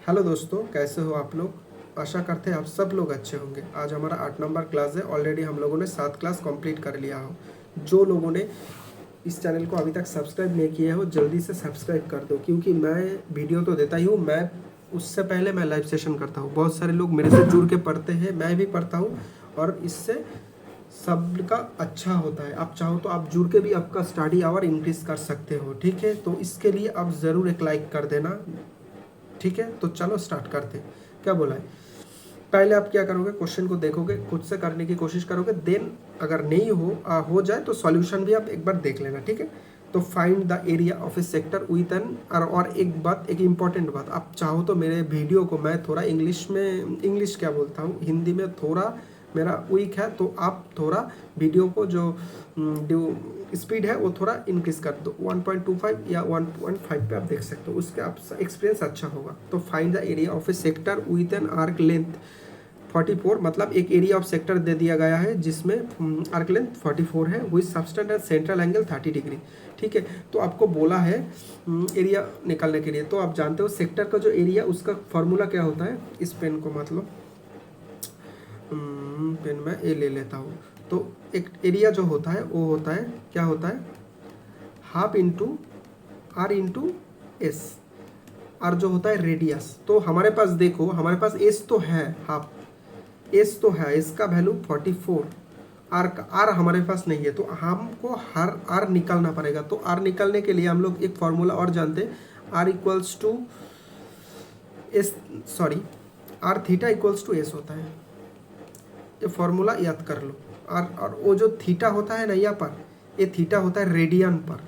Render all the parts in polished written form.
Hello दोस्तों, कैसे हो आप लोग। आशा करते हैं आप सब लोग अच्छे होंगे। आज हमारा 8 नंबर क्लास है। ऑलरेडी हम लोगों ने 7 क्लास कंप्लीट कर लिया हो। जो लोगों ने इस चैनल को अभी तक सब्सक्राइब नहीं किया हो जल्दी से सब्सक्राइब कर दो, क्योंकि मैं वीडियो तो देता ही हूँ, मैं उससे पहले मैं लाइव सेशन करता हूँ। बहुत सारे लोग मेरे से जुड़ के पढ़ते हैं, मैं भी पढ़ता हूँ और इससे सबका अच्छा होता है। आप चाहो तो आप जुड़ के भी आपका स्टडी आवर इंक्रीज कर सकते हो। ठीक है, तो इसके लिए आप ज़रूर एक लाइक कर देना। ठीक है, तो चलो स्टार्ट करते हैं। क्या बोला है, पहले आप क्या करोगे, क्वेश्चन को देखोगे, खुद से करने की कोशिश करोगे, देन अगर नहीं हो जाए तो सॉल्यूशन भी आप एक बार देख लेना। ठीक है, तो find the area of A sector with an. और एक बात, एक इम्पॉर्टेंट बात, आप चाहो तो मेरे वीडियो को मैं थोड़ा इंग्लिश क्या बोलता हूँ, हिंदी में थोड़ा मेरा वीक है, तो आप थोड़ा वीडियो को जो स्पीड है वो थोड़ा इंक्रीज कर दो। 1.25 या 1.5 पे आप देख सकते हो, उसके आप एक्सपीरियंस अच्छा होगा। तो find the area of A sector with an arc length 44, मतलब एक एरिया ऑफ सेक्टर दे दिया गया है जिसमें आर्क लेंथ 44 है, with substance and central angle 30 degree. ठीक है, तो आपको बोला है एरिया निकालने के लिए। तो आप जानते हो सेक्टर का जो एरिया, उसका फॉर्मूला क्या होता है। इस पेन को मतलब पेन में ए ले लेता हूँ। तो एक एरिया जो होता है वो होता है, क्या होता है, half into R into S. R जो होता है रेडियस। तो हमारे पास देखो, हमारे पास एस तो है, हाफ एस तो है, इसका वैल्यू 44। आर का आर हमारे पास नहीं है, तो हमको हर आर निकालना पड़ेगा। तो आर निकालने के लिए हम लोग एक फॉर्मूला और जानते हैं, R equals to S, sorry R theta equals to S होता है। ये फॉर्मूला याद कर लो। और वो जो थीटा होता है ना यहाँ पर, ये थीटा होता है रेडियन पर।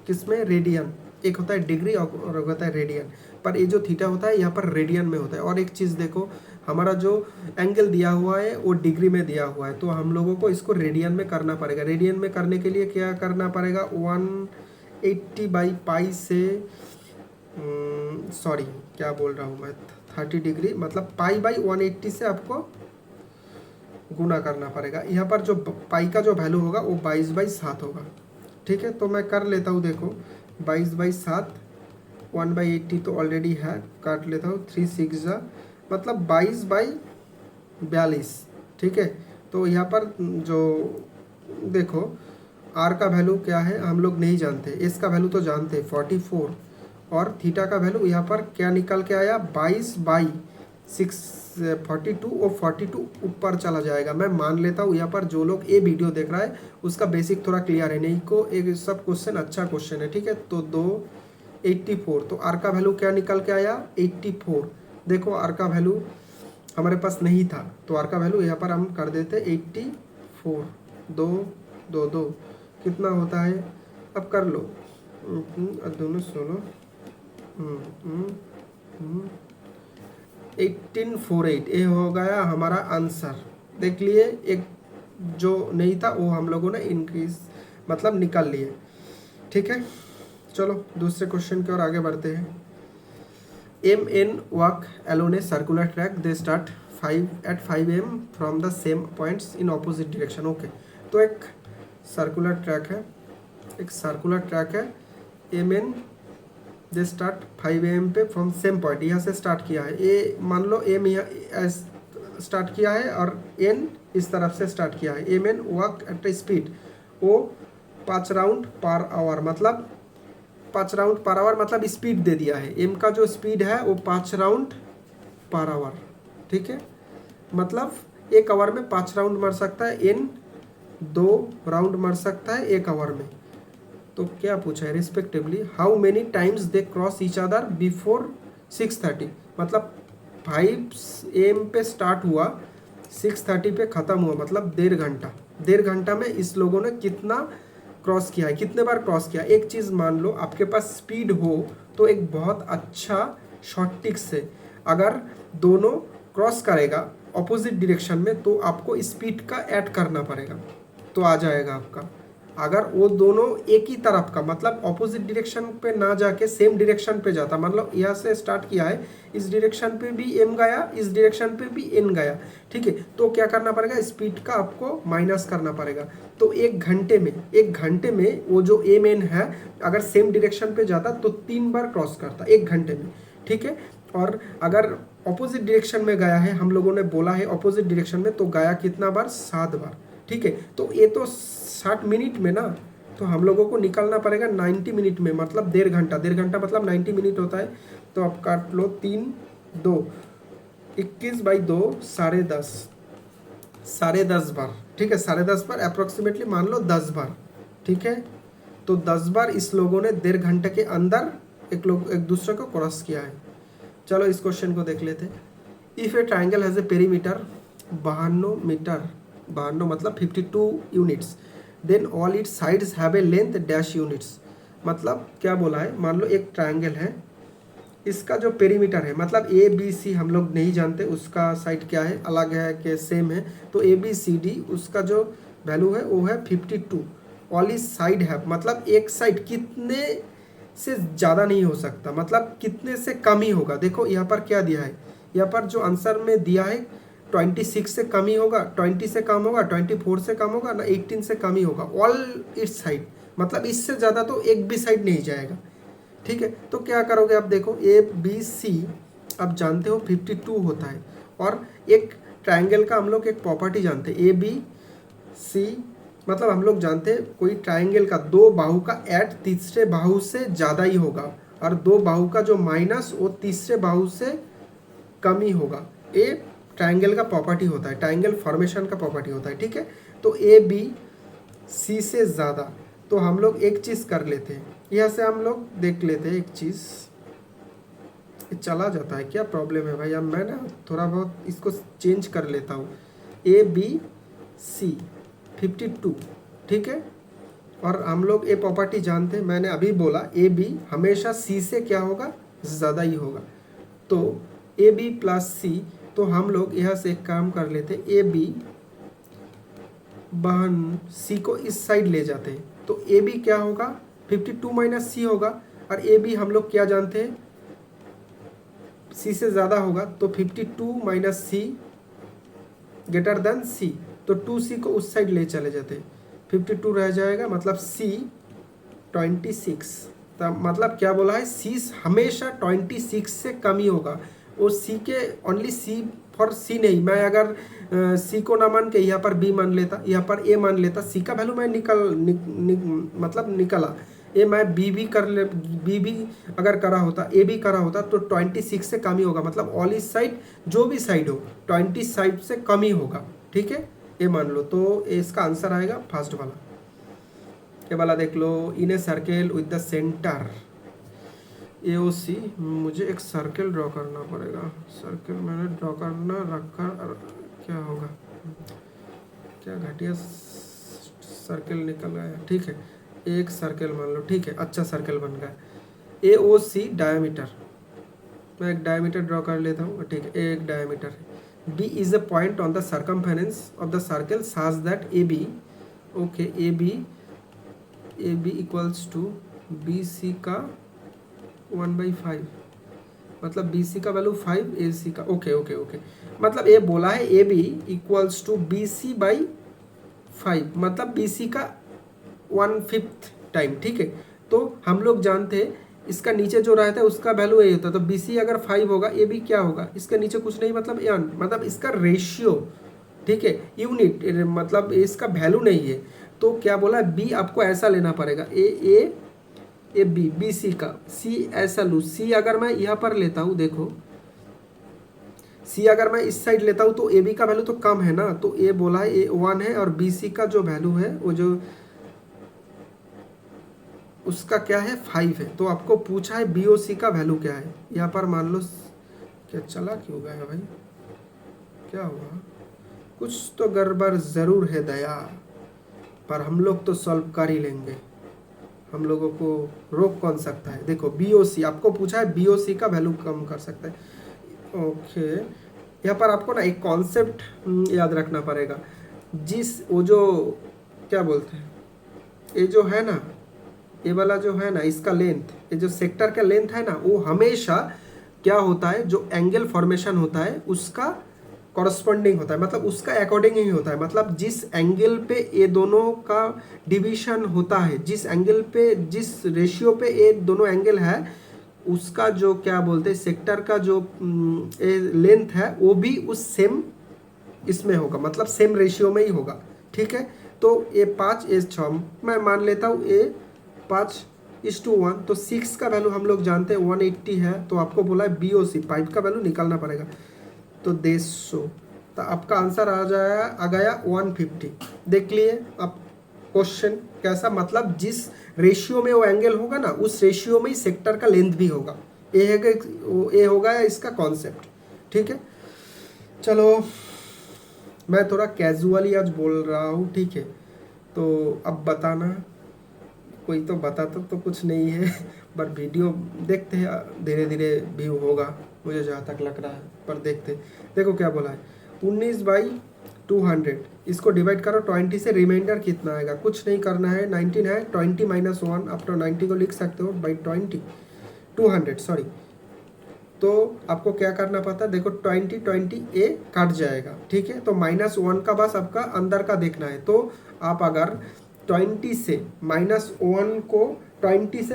किसमें, रेडियन। एक होता है डिग्री और होता है रेडियन, पर ये जो थीटा होता है यहाँ पर रेडियन में होता है। और एक चीज़ देखो, हमारा जो एंगल दिया हुआ है वो डिग्री में दिया हुआ है, तो हम लोगों को इसको रेडियन में करना पड़ेगा। रेडियन में करने के लिए क्या करना पड़ेगा, 180 बाई पाई से, सॉरी क्या बोल रहा हूँ मैं, 30 डिग्री मतलब पाई बाई 180 से आपको गुना करना पड़ेगा। यहाँ पर जो पाई का जो वैल्यू होगा वो 22/7 होगा। ठीक है, तो मैं कर लेता हूँ, देखो 22/7, 1/80 तो ऑलरेडी है, काट लेता हूँ, 3 6 मतलब 22/42। ठीक है, तो यहाँ पर जो देखो आर का वैल्यू क्या है हम लोग नहीं जानते, एस का वैल्यू तो जानते हैं 44, और थीटा का वैल्यू यहाँ पर क्या निकल के आया, 22/642, और 42 ऊपर चला जाएगा। मैं मान लेता हूँ यहाँ पर जो लोग ये वीडियो देख रहा है उसका बेसिक थोड़ा क्लियर है, नहीं को एक सब क्वेश्चन अच्छा क्वेश्चन है। ठीक है, तो 284, तो आर का वैल्यू क्या निकल के आया, 84। देखो आर का वैल्यू हमारे पास नहीं था, तो आर का वैल्यू यहाँ पर हम कर देते 84, 2 2 2 कितना होता है, अब कर लो, दोनों 16, 1848, ये हो गया हमारा आंसर। देख लिए, एक जो नहीं था वो हम लोगों ने इंक्रीज मतलब निकाल लिए। ठीक है, चलो दूसरे क्वेश्चन की ओर आगे बढ़ते हैं। MN walk along a circular track. They start 5 AM from the same points in opposite direction. Okay, तो एक सर्कुलर ट्रैक है, MN दे स्टार्ट 5 AM पे फ्रॉम सेम पॉइंट, यहाँ से स्टार्ट किया है। ए मान लो एम यहाँ स्टार्ट किया है और एन इस तरफ से स्टार्ट किया है। MN walk at A speed, वो 5 राउंड पर आवर, मतलब 5 राउंड पर आवर मतलब स्पीड दे दिया है। एम का जो स्पीड है वो 5 राउंड पर आवर। ठीक है, मतलब एक आवर में 5 राउंड मार सकता है, एन 2 राउंड मार सकता है एक आवर में। तो क्या पूछा है, respectively how many times they cross each other before 6:30, मतलब 5 AM पे स्टार्ट हुआ, 6:30 पे ख़त्म हुआ, मतलब 1.5 घंटा में इस लोगों ने कितना क्रॉस किया है, कितने बार क्रॉस किया। एक चीज़ मान लो, आपके पास स्पीड हो तो एक बहुत अच्छा शॉर्ट टिक्स है, अगर दोनों क्रॉस करेगा ऑपोजिट डायरेक्शन में तो आपको स्पीड का ऐड करना पड़ेगा, तो आ जाएगा आपका। अगर वो दोनों एक ही तरफ का मतलब ऑपोजिट डायरेक्शन पे ना जाके सेम डायरेक्शन पे जाता, मतलब यहाँ से स्टार्ट किया है, इस डायरेक्शन पे भी एम गया, इस डायरेक्शन पे भी एन गया। ठीक है, तो क्या करना पड़ेगा, स्पीड का आपको माइनस करना पड़ेगा। तो एक घंटे में वो जो एम एन है अगर सेम डायरेक्शन पे जाता तो 3 बार क्रॉस करता एक घंटे में। ठीक है, और अगर ऑपोजिट डायरेक्शन में गया है, हम लोगों ने बोला है ऑपोजिट डायरेक्शन में, तो गया कितना बार? 7 बार। ठीक है, तो ये तो 60 मिनट में ना, तो हम लोगों को निकालना पड़ेगा 90 मिनट में, मतलब 1.5 घंटा। 1.5 घंटा मतलब 90 मिनट होता है। तो आप काट लो 3 2 21/2 10.5 10.5 बार। ठीक है, 10.5 बार अप्रोक्सीमेटली मान लो 10 बार। ठीक है, तो 10 बार इस लोगों ने 1.5 घंटे के अंदर एक दूसरे को क्रॉस किया है। चलो इस क्वेश्चन को देख लेते हैं। If a triangle has a perimeter 52 metre, 52 मतलब 52 units, then all its sides have a length dash units. मतलब क्या बोला है, मान लो एक ट्राइंगल है, इसका जो पेरीमीटर है, मतलब ए बी सी हम लोग नहीं जानते उसका साइड क्या है, अलग है कि सेम है, तो ए बी सी डी उसका जो वैल्यू है वो है 52। ऑल इज साइड है, मतलब एक साइड कितने से ज़्यादा नहीं हो सकता, मतलब कितने से कम ही होगा। देखो यहाँ पर क्या दिया है, यहाँ पर जो आंसर में दिया है 26 से कम ही होगा, 20 से कम होगा, 24 से कम होगा ना, 18 से कम ही होगा। ऑल इट्स साइड मतलब इससे ज़्यादा तो एक भी साइड नहीं जाएगा। ठीक है, तो क्या करोगे आप, देखो ए बी सी आप जानते हो 52 होता है, और एक ट्राइंगल का हम लोग एक प्रॉपर्टी जानते हैं, ए बी सी मतलब हम लोग जानते हैं कोई ट्राइंगल का 2 बाहु का ऐड तीसरे बाहु से ज़्यादा ही होगा, और 2 बाहु का जो माइनस वो तीसरे बाहु से कम ही होगा। ये ट्राइंगल का प्रॉपर्टी होता है, ट्राइंगल फॉर्मेशन का प्रॉपर्टी होता है। ठीक है, तो ए बी सी से ज़्यादा, तो हम लोग एक चीज़ कर लेते हैं, यहाँ से हम लोग देख लेते हैं एक चीज़, चला जाता है क्या, प्रॉब्लम है भाई। अब मैं ना थोड़ा बहुत इसको चेंज कर लेता हूँ। ए बी सी 52, ठीक है, और हम लोग ये प्रॉपर्टी जानते हैं, मैंने अभी बोला ए बी हमेशा सी से क्या होगा, ज़्यादा ही होगा। तो ए बी प्लस सी, तो हम लोग यहाँ से एक काम कर लेते हैं, ए बी बहन सी को इस साइड ले जाते हैं, तो ए बी क्या होगा 52 माइनस सी होगा, और ए बी हम लोग क्या जानते हैं सी से ज़्यादा होगा, तो 52 माइनस सी ग्रेटर देन सी, तो 2c को उस साइड ले चले जाते हैं, 52 रह जाएगा, मतलब c 26। तब मतलब क्या बोला है, c हमेशा 26 से कम ही होगा, और c के ओनली c फॉर c नहीं, मैं अगर c को ना मान के यहाँ पर b मान लेता, यहाँ पर a मान लेता, c का वैल्यू मैं मतलब निकला, ये मैं बी भी अगर करा होता, ए भी करा होता, तो 26 से कम ही होगा, मतलब ऑल इस साइड जो भी साइड हो 20 साइड से कम ही होगा। ठीक है, ये मान लो, तो इसका आंसर आएगा फर्स्ट वाला। ये वाला देख लो, in a circle with the centre A O C, मुझे एक सर्कल ड्रॉ करना पड़ेगा, सर्कल मैंने ड्रॉ करना रखा, क्या होगा, क्या घटिया सर्कल निकल गया। ठीक है, एक सर्कल मान लो, ठीक है, अच्छा सर्कल बन गया। ए ओ सी डायमीटर, मैं एक डायमीटर ड्रॉ कर लेता हूँ, ठीक है, एक diameter. D is a point on the circumference of the circle such that A B, okay, A B equals to B C का 1/5, मतलब बी सी का वैल्यू 5, ए सी का, ओके ओके ओके, मतलब ये बोला है A B equals to B C by 5, मतलब B C का 1/5 टाइम। ठीक है, तो हम लोग जानते हैं इसका नीचे जो रहता है उसका वैल्यू यही होता है, तो बी सी अगर 5 होगा, ए बी क्या होगा, इसका नीचे कुछ नहीं, मतलब एन, मतलब इसका रेशियो, ठीक है, यूनिट, मतलब इसका वैल्यू नहीं है। तो क्या बोला, बी आपको ऐसा लेना पड़ेगा, ए बी सी का, सी ऐसा लूँ, सी अगर मैं यहाँ पर लेता हूँ, देखो सी अगर मैं इस साइड लेता हूँ तो ए बी का वैल्यू तो कम है ना, तो ए बोला है ए 1 है, और बी सी का जो वैल्यू है वो जो उसका क्या है 5 है, तो आपको पूछा है बी ओ सी का वैल्यू क्या है। यहाँ पर मान लो, क्या चला क्यों गया भाई, क्या हुआ, कुछ तो गड़बड़ ज़रूर है दया, पर हम लोग तो सॉल्व कर ही लेंगे, हम लोगों को रोक कौन सकता है। देखो बी ओ सी आपको पूछा है, बी ओ सी का वैल्यू कम कर सकता है। ओके, यहाँ पर आपको ना एक कॉन्सेप्ट याद रखना पड़ेगा, वो जो क्या बोलते हैं, ये जो है ना, ये वाला जो है ना, इसका लेंथ, ये जो सेक्टर का लेंथ है ना, वो हमेशा क्या होता है, जो एंगल फॉर्मेशन होता है उसका कॉरस्पॉन्डिंग होता है, मतलब उसका अकॉर्डिंग ही होता है, मतलब जिस एंगल पे ये दोनों का डिवीजन होता है, जिस एंगल पे, जिस रेशियो पे ये दोनों एंगल है उसका जो क्या बोलते हैं सेक्टर का जो लेंथ है वो भी उस सेम इसमें होगा, मतलब सेम रेशियो में ही होगा। ठीक है, तो A5 A6 मैं मान लेता हूँ A5:1, तो 6 का वैल्यू हम लोग जानते हैं 180 है, तो आपको बोला है BOC पाइप का वैल्यू निकालना पड़ेगा, तो 150, तो आपका आंसर आ गया 150। देख लिए अब क्वेश्चन कैसा, मतलब जिस रेशियो में वो एंगल होगा ना उस रेशियो में ही सेक्टर का लेंथ भी होगा। ये होगा इसका कॉन्सेप्ट। ठीक है, चलो मैं थोड़ा कैजुअली आज बोल रहा हूँ। ठीक है, तो अब बताना, कोई तो बताता तो कुछ नहीं है पर वीडियो देखते हैं, धीरे धीरे व्यू होगा मुझे जहाँ तक लग रहा है, पर देखते। देखो क्या बोला है, 19/200 इसको डिवाइड करो 20 से, रिमाइंडर कितना आएगा, कुछ नहीं करना है, 19 है, 20 - 1 आप तो 90 को लिख सकते हो बाई 200 सॉरी। तो आपको क्या करना पड़ता है, देखो 20 ए कट जाएगा। ठीक है, तो -1 का बस आपका अंदर का देखना है। तो आप अगर 20 से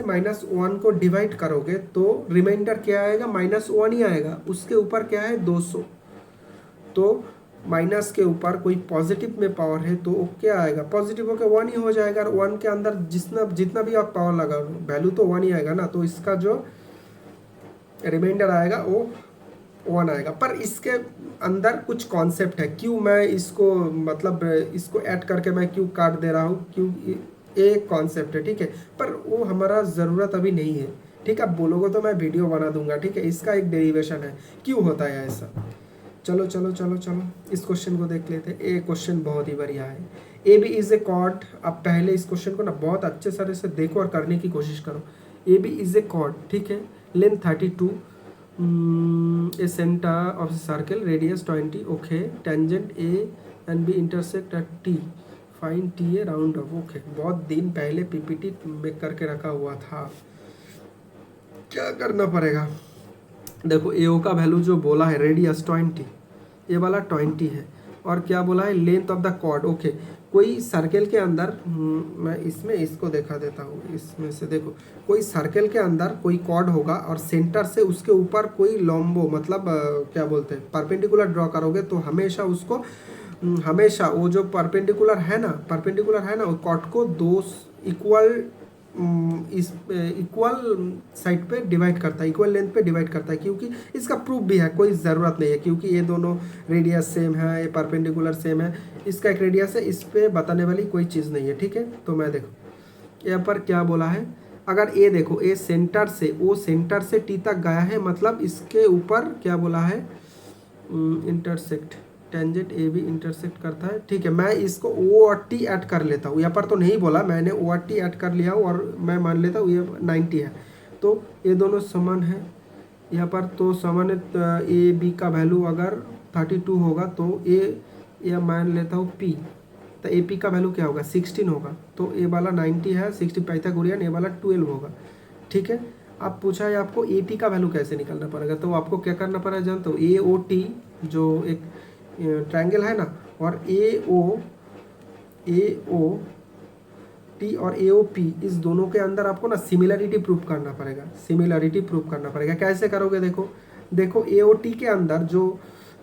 -1 को डिवाइड करोगे तो रिमाइंडर क्या आएगा, -1 ही आएगा। उसके ऊपर क्या है 200, तो माइनस के ऊपर कोई पॉजिटिव में पावर है तो क्या आएगा, पॉजिटिव होकर 1 ही हो जाएगा। और 1 के अंदर जितना भी आप पावर लगा वैल्यू तो 1 ही आएगा ना, तो इसका जो रिमाइंडर आएगा वो 1 आएगा। पर इसके अंदर कुछ कॉन्सेप्ट है, क्यों मैं इसको मतलब इसको ऐड करके मैं क्यों काट दे रहा हूँ, क्यों एक कॉन्सेप्ट है। ठीक है, पर वो हमारा ज़रूरत अभी नहीं है। ठीक है, आप बोलोगे तो मैं वीडियो बना दूंगा। ठीक है, इसका एक डेरिवेशन है क्यों होता है ऐसा। चलो चलो चलो चलो इस क्वेश्चन को देख लेते हैं। ये क्वेश्चन बहुत ही बढ़िया है। AB is a chord. अब पहले इस क्वेश्चन को ना बहुत अच्छे तरह से देखो और करने की कोशिश करो। AB इज ए कॉर्ड, ठीक है, length 32, A centre of circle, radius 20, okay, tangent A and B intersect at T, fine TA round of. Okay, बहुत दिन पहले PPT में करके रखा हुआ था, क्या करना पड़ेगा। देखो AO का वैल्यू जो बोला है रेडियस 20, ये वाला 20 है, और क्या बोला है length of the chord. Okay, कोई सर्कल के अंदर मैं इसमें इसको दिखा देता हूँ, इसमें से देखो कोई सर्कल के अंदर कोई कॉर्ड होगा और सेंटर से उसके ऊपर कोई लॉम्बो मतलब क्या बोलते हैं परपेंडिकुलर ड्रॉ करोगे, तो हमेशा उसको हमेशा वो जो परपेंडिकुलर है ना वो कॉर्ड को दो इक्वल साइड पे डिवाइड करता है, इक्वल लेंथ पे डिवाइड करता है, क्योंकि इसका प्रूफ भी है, कोई ज़रूरत नहीं है, क्योंकि ये दोनों रेडियस सेम है, ये परपेंडिकुलर सेम है, इसका एक रेडियस है, इस पे बताने वाली कोई चीज़ नहीं है। ठीक है, तो मैं देखो यहाँ पर क्या बोला है, अगर ये देखो ये सेंटर से T तक गया है, मतलब इसके ऊपर क्या बोला है इंटरसेक्ट, टेंजेंट AB इंटरसेक्ट करता है। ठीक है, मैं इसको O और T ऐड कर लेता हूँ, यहाँ पर तो नहीं बोला मैंने, O और T ऐड कर लिया हूँ और मैं मान लेता हूँ ये 90 है, तो ये दोनों समान है यहाँ पर, तो समान है। AB का वैल्यू अगर 32 होगा तो ये मान लेता हूँ P, तो AP का वैल्यू क्या होगा 16 होगा, तो ये वाला 90 है, 60 पाइथागोरियन, ये वाला 12 होगा। ठीक है, अब पूछा है आपको AP का वैल्यू कैसे निकालना पड़ेगा, तो आपको क्या करना पड़ेगा जानते हो, AOT जो एक ट्रायंगल है ना, और AOT और AOP इस दोनों के अंदर आपको ना सिमिलरिटी प्रूफ करना पड़ेगा। कैसे करोगे, देखो AOT के अंदर जो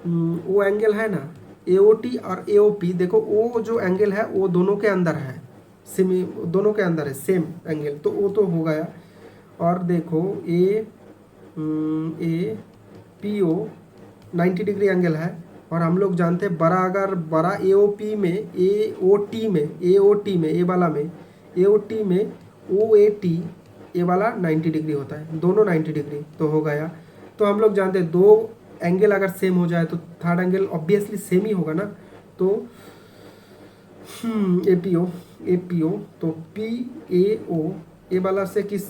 वो एंगल है ना, AOT और AOP, देखो वो जो एंगल है वो दोनों के अंदर है, दोनों के अंदर है सेम एंगल, तो वो तो हो गया। और देखो APO 90 डिग्री एंगल है, और हम लोग जानते हैं अगर बड़ा AOT में OAT ये वाला 90 डिग्री होता है, दोनों 90 डिग्री तो हो गया। तो हम लोग जानते हैं दो एंगल अगर सेम हो जाए तो थर्ड एंगल ऑब्वियसली सेम ही होगा ना, तो APO तो PAO ये वाला से किस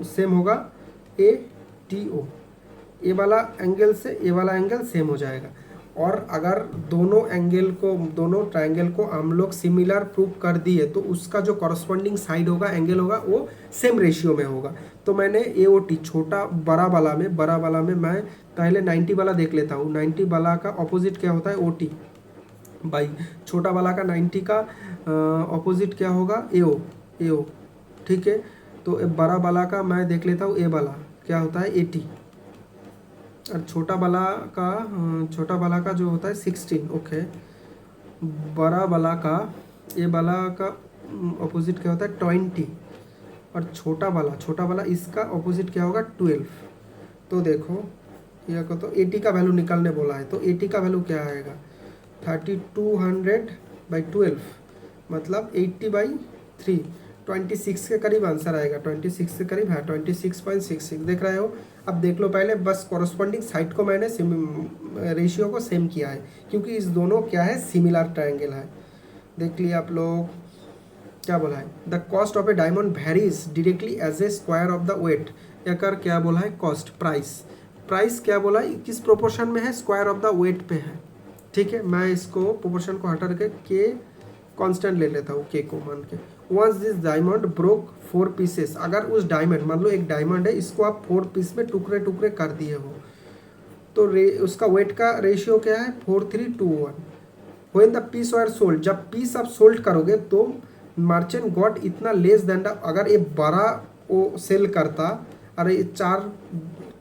सेम होगा ATO, ये वाला एंगल से ये वाला एंगल सेम हो जाएगा। और अगर दोनों ट्रायंगल को हम लोग सिमिलर प्रूव कर दिए तो उसका जो कॉरस्पॉन्डिंग साइड होगा एंगल होगा वो सेम रेशियो में होगा। तो मैंने AOT बड़ा वाला में मैं पहले 90 वाला देख लेता हूँ, 90 वाला का ऑपोजिट क्या होता है OT बाई छोटा वाला का 90 का ऑपोजिट क्या होगा AO। ठीक है, तो बड़ा वाला का मैं देख लेता हूँ, ए वाला क्या होता है 80, और छोटा वाला का जो होता है 16। ओके, बड़ा वाला का, ए वाला का अपोजिट क्या होता है 20, और छोटा वाला इसका अपोजिट क्या होगा 12। तो देखो यह को तो 80 का वैल्यू निकालने बोला है, तो 80 का वैल्यू क्या आएगा 3200/12, मतलब 80/3, 26 के करीब आंसर आएगा, 26 के करीब है, 26.66 देख रहे हो। अब देख लो पहले, बस कॉरस्पॉन्डिंग साइड को मैंने रेशियो को सेम किया है, क्योंकि इस दोनों क्या है सिमिलर ट्रायंगल है। देख लिया आप लोग, क्या बोला है the cost of a diamond varies directly as a square of the weight. या कर क्या बोला है कॉस्ट, प्राइस क्या बोला है किस प्रोपोर्शन में है, स्क्वायर ऑफ द वेट पे है। ठीक है, मैं इसको प्रोपोर्शन को हटा के कांस्टेंट ले लेता हूँ, के को मान के। Once this diamond broke 4 pieces, अगर उस डायमंड, मान लो एक डायमंड है, इसको आप 4 पीस में टुकड़े टुकड़े कर दिए हो, तो उसका वेट का रेशियो क्या है 4321। When the piece were sold, जब पीस आप सोल्ड करोगे तो मर्चेंट गॉट इतना लेस देन द, अगर ये 12 वो सेल करता, अरे 4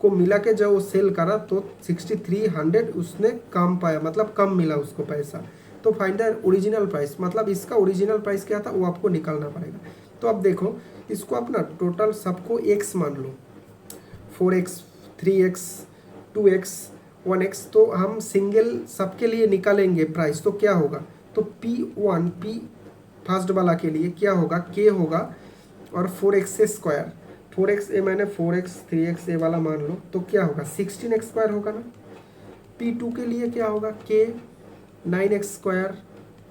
को मिला के जब वो सेल करा तो 6300 उसने कम पाया, मतलब कम मिला उसको पैसा। तो फाइंड द ओरिजिनल प्राइस, मतलब इसका ओरिजिनल प्राइस क्या था वो आपको निकालना पड़ेगा। तो अब देखो इसको अपना टोटल सबको x मान लो, 4x 3x 2x 1x, तो हम सिंगल सबके लिए निकालेंगे प्राइस, तो क्या होगा, तो P फर्स्ट वाला के लिए क्या होगा k होगा, और 4x², 4x ए मैंने 4x 3x ए वाला मान लो, तो क्या होगा 16x² होगा ना। P2 के लिए क्या होगा k 9x²,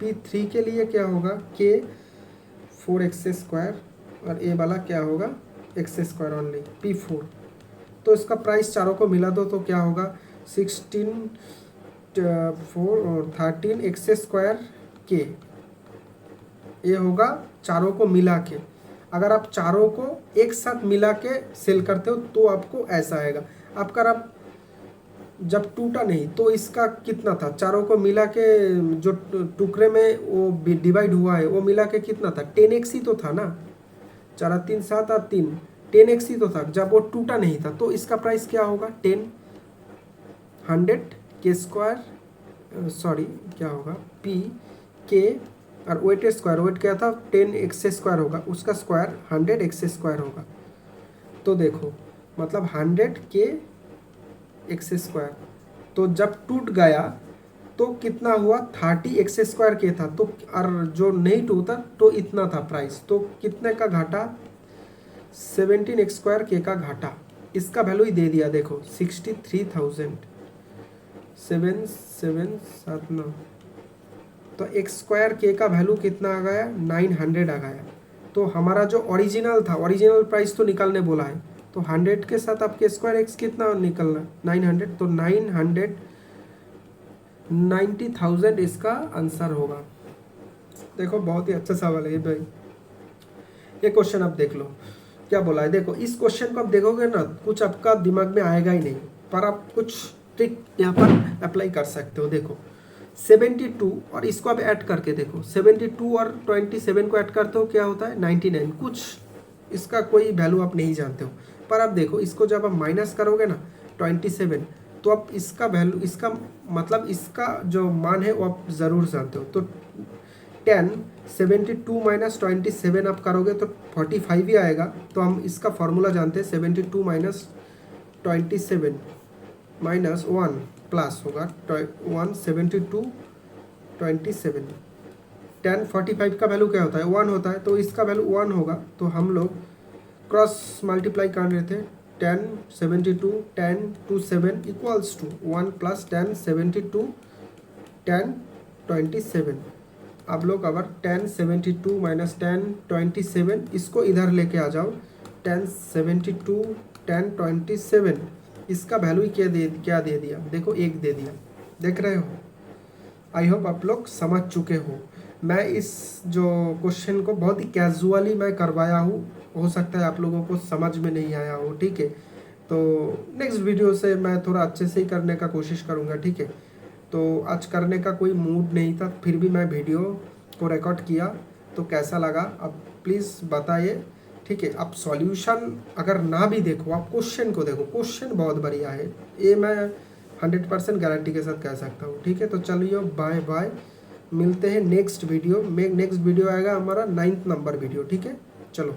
P3 के लिए क्या होगा k 4x², और ए वाला क्या होगा x² ओनली, P4। तो इसका प्राइस चारों को मिला दो, तो क्या होगा 16 4 और 13x² k, ये होगा चारों को मिला के। अगर आप चारों को एक साथ मिला के सेल करते हो तो आपको ऐसा आएगा। आपका आप जब टूटा नहीं तो इसका कितना था, चारों को मिला के जो टुकड़े में वो डिवाइड हुआ है वो मिला के कितना था 10x ही तो था ना, 4 3 7 और 3 10x ही तो था जब वो टूटा नहीं था। तो इसका प्राइस क्या होगा 100k², सॉरी क्या होगा p k, और वेट क्या था 10x² होगा, उसका स्क्वायर 100x² होगा। तो देखो मतलब 100k(x²), तो जब टूट गया तो कितना हुआ 30x² के था, तो और जो नहीं टूटा तो इतना था प्राइस, तो कितने का घाटा 17x² के का घाटा। इसका वैल्यू ही दे दिया देखो 63,000 7779, तो x² के का वैल्यू कितना आ गया 900 आ गया। तो हमारा जो ओरिजिनल था, ओरिजिनल प्राइस तो निकालने बोला है, तो 100 के साथ आपके स्क्वायर x कितना निकलना 900, तो 990,000 इसका आंसर होगा। देखो बहुत ही अच्छा सवाल है भाई। ये क्वेश्चन आप देख लो क्या बोला है। देखो इस क्वेश्चन को आप देखोगे ना कुछ आपका दिमाग में आएगा ही नहीं, पर आप कुछ ट्रिक यहाँ पर अप्लाई कर सकते हो। देखो 72 और इसको आप ऐड करके देखो, 72 और 27 को ऐड करते हो क्या होता है 99, कुछ इसका कोई वैल्यू आप नहीं जानते हो, पर आप देखो इसको जब आप माइनस करोगे ना 27, तो आप इसका वैल्यू, इसका मतलब इसका जो मान है वो आप ज़रूर जानते हो। तो 72 - 27 आप करोगे तो 45 ही आएगा। तो हम इसका फॉर्मूला जानते हैं 72 - 27 - 1 प्लस होगा 172 27, 10 45 का वैल्यू क्या होता है 1 होता है, तो इसका वैल्यू 1 होगा। तो हम लोग क्रॉस मल्टीप्लाई कर रहे थे 10 72 10 27 इक्वल्स टू 1 + 10 72 10 27। आप लोग अगर 10 72 - 10 27 इसको इधर लेके आ जाओ, 10 72 10 27 इसका वैल्यू क्या दे दिया देखो 1 दे दिया, देख रहे हो। आई होप आप लोग समझ चुके हो। मैं इस जो क्वेश्चन को बहुत ही कैजुअली मैं करवाया हूँ, हो सकता है आप लोगों को समझ में नहीं आया हो, ठीक है। तो नेक्स्ट वीडियो से मैं थोड़ा अच्छे से ही करने का कोशिश करूँगा, ठीक है। तो आज करने का कोई मूड नहीं था, फिर भी मैं वीडियो को रिकॉर्ड किया, तो कैसा लगा अब प्लीज़ बताइए, ठीक। ठीक है। आप सॉल्यूशन अगर ना भी देखो, आप क्वेश्चन को देखो, क्वेश्चन बहुत बढ़िया है, ये मैं 100% गारंटी के साथ कह सकता हूँ, ठीक है। तो चलिए बाय बाय, मिलते हैं नेक्स्ट वीडियो में। नेक्स्ट वीडियो आएगा हमारा 9th नंबर वीडियो, ठीक है। चलो।